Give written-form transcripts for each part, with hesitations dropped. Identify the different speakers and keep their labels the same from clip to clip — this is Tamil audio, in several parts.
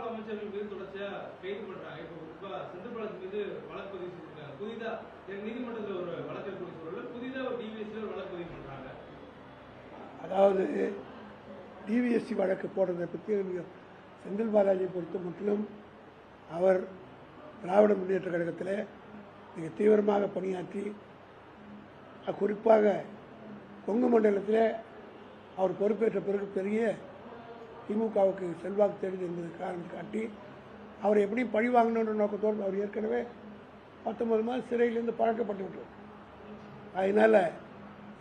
Speaker 1: முன்னாள் அமைச்சர்கள் மீது தொடர்ச்சியா கைது பண்றாங்க. இப்போ குறிப்பா செந்தில் பாலாஜி மீது வழக்கு பதிவு செஞ்சிருக்காங்க. புதிதா நீதிமன்றத்தில் ஒரு வழக்கு கூடிய சூழல் புதிதா ஒரு டிவிஎஸ்ல ஒரு வழக்கு பதிவு பண்றாங்க.
Speaker 2: அதாவது டிவிஎஸ்சி வழக்கு போடுறதை பற்றி செந்தில் பாலாஜியை பொறுத்த முற்றிலும் அவர் திராவிட முன்னேற்ற கழகத்தில் மிக தீவிரமாக பணியாற்றி குறிப்பாக கொங்கு மண்டலத்தில் அவர் பொறுப்பேற்ற பிறகு பெரிய திமுகவுக்கு செல்வாக்கு தெரியுது என்பது காரணம் காட்டி அவர் எப்படி பழி வாங்கணுன்ற நோக்கத்தோடு அவர் ஏற்கனவே 19 மாதம் சிறையிலேருந்து பழக்கப்பட்டு விட்டார். அதனால்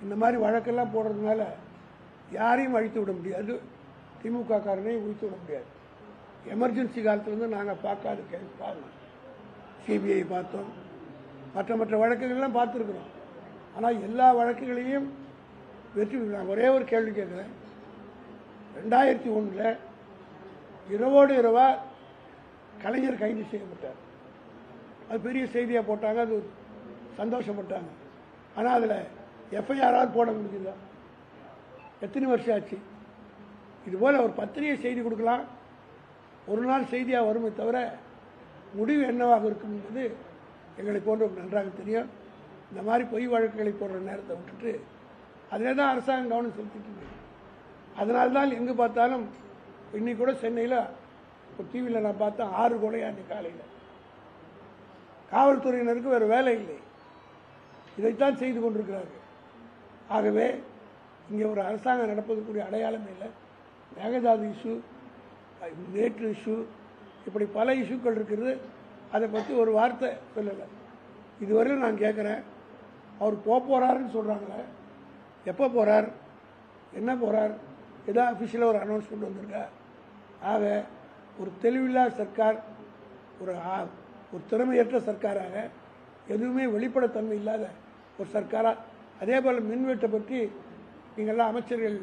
Speaker 2: இந்த மாதிரி வழக்கெல்லாம் போடுறதுனால யாரையும் அழித்து விட முடியாது, திமுக காரனையும் ஒழித்து விட முடியாது. எமர்ஜென்சி காலத்துலேருந்து நாங்கள் பார்க்காத கேஸ் பார்க்கணும். சிபிஐ பார்த்தோம், மற்ற வழக்குகள்லாம் பார்த்துருக்குறோம். ஆனால் எல்லா வழக்குகளையும் வெற்றி பெறுறாங்க. ஒரே ஒரு கேள்வி கேட்குறேன். 2001 இரவோடு இரவாக கலைஞர் கைது செய்யப்பட்டார். அது பெரிய செய்தியாக போட்டாங்க, அது சந்தோஷப்பட்டாங்க. ஆனால் அதில் எஃப்ஐஆராவது போட முடியுதா? எத்தனை வருஷம் ஆச்சு? இதுபோல் ஒரு பத்திரிகை செய்தி கொடுக்கலாம், ஒரு நாள் செய்தியாக வருமே தவிர முடிவு என்னவாக இருக்கும் என்பது எங்களை போன்ற நன்றாக தெரியும். இந்த மாதிரி பொய் வழக்குகளை போடுற நேரத்தை விட்டுட்டு அதில் தான் அரசாங்கம் கவனம் செலுத்திட்டு இருக்கு. அதனால்தான் எங்கே பார்த்தாலும் இன்னைக்கு கூட சென்னையில் ஒரு டிவியில் நான் பார்த்தேன் 6 கொலையா அன்றைக்கி காலையில். காவல்துறையினருக்கு வேறு வேலை இல்லை, இதைத்தான் செய்து கொண்டிருக்கிறார்கள். ஆகவே இங்கே ஒரு அரசாங்கம் நடப்பதற்குரிய அடையாளமே இல்லை. மேகதாது இஷ்யூ, நேற்று இஷ்யூ, இப்படி பல இஷ்யூக்கள் இருக்கிறது. அதை பற்றி ஒரு வார்த்தை சொல்லலை. இதுவரையும் நான் கேட்குறேன், அவர் போகிறாருன்னு சொல்கிறாங்களே, எப்போ போகிறார், என்ன போகிறார், ஏதாவது அஃபிஷியலாக ஒரு அனௌன்ஸ்மெண்ட் வந்திருக்கா? ஆக ஒரு தெளிவில்லா சர்க்கார், ஒரு திறமையற்ற சர்க்காராக, எதுவுமே வெளிப்படைத்தன்மை இல்லாத ஒரு சர்க்காராக. அதே போல் மின்வெட்டை பற்றி நீங்கள்லாம் அமைச்சர்கள்,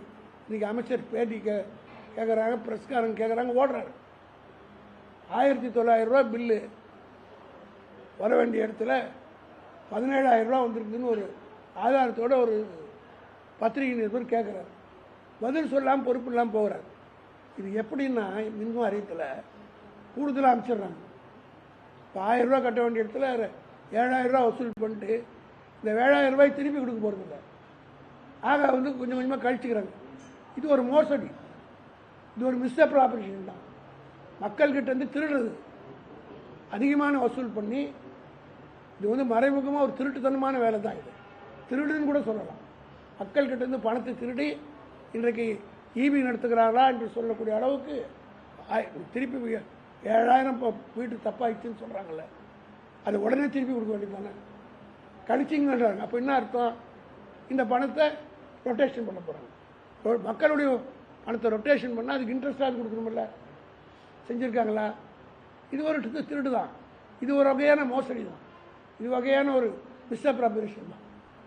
Speaker 2: இன்றைக்கி அமைச்சர் பேட்டி கேட்குறாங்க, பிரஸ்காரங்க கேட்குறாங்க, ஓடுறாரு. 1900 ரூபா பில்லு வர வேண்டிய இடத்துல 17,000 ரூபா வந்திருக்குதுன்னு ஒரு ஆதாரத்தோடு ஒரு பத்திரிகை நிருபர் கேட்குறாரு. பதில் சொல்லாமல் பொறுப்பு இல்லாமல் போகிறார். இது எப்படின்னா, மின் வாரியத்தில் கூடுதலாக அமைச்சிடுறாங்க. இப்போ 1000 ரூபா கட்ட வேண்டிய இடத்துல 7,000 ரூபா வசூல் பண்ணிட்டு இந்த 7,000 ரூபாய் திருப்பி கொடுக்க போகிறதில்ல. ஆக கொஞ்சம் கொஞ்சமாக கழிச்சுக்கிறாங்க. இது ஒரு மோசடி, இது ஒரு மிஸ்அப்ராப்ரேஷன் தான். மக்கள்கிட்ட திருடுறது, அதிகமான வசூல் பண்ணி, இது மறைமுகமாக ஒரு திருட்டுத்தனமான வேலை தான். இது திருடுன்னு கூட சொல்லலாம். மக்கள்கிட்ட பணத்தை திருடி இன்றைக்கு ஈபி நடத்துகிறார்களா என்று சொல்லக்கூடிய அளவுக்கு திருப்பி 7,000 வீட்டு தப்பாயிடுச்சுன்னு சொல்கிறாங்கல்ல, அது உடனே திருப்பி கொடுக்க வேண்டியது தானே. கழிச்சிங்கன்றாங்க. அப்போ என்ன அர்த்தம்? இந்த பணத்தை ரொட்டேஷன் பண்ண போகிறாங்க. மக்களுடைய பணத்தை ரொட்டேஷன் பண்ணால் அதுக்கு இன்ட்ரெஸ்டாக கொடுக்கணுமில்ல, செஞ்சுருக்காங்களா? இது ஒரு திருடு தான், இது ஒரு வகையான மோசடி தான், இது வகையான ஒரு மிஸ்அப்ராப்ரேஷன் தான்.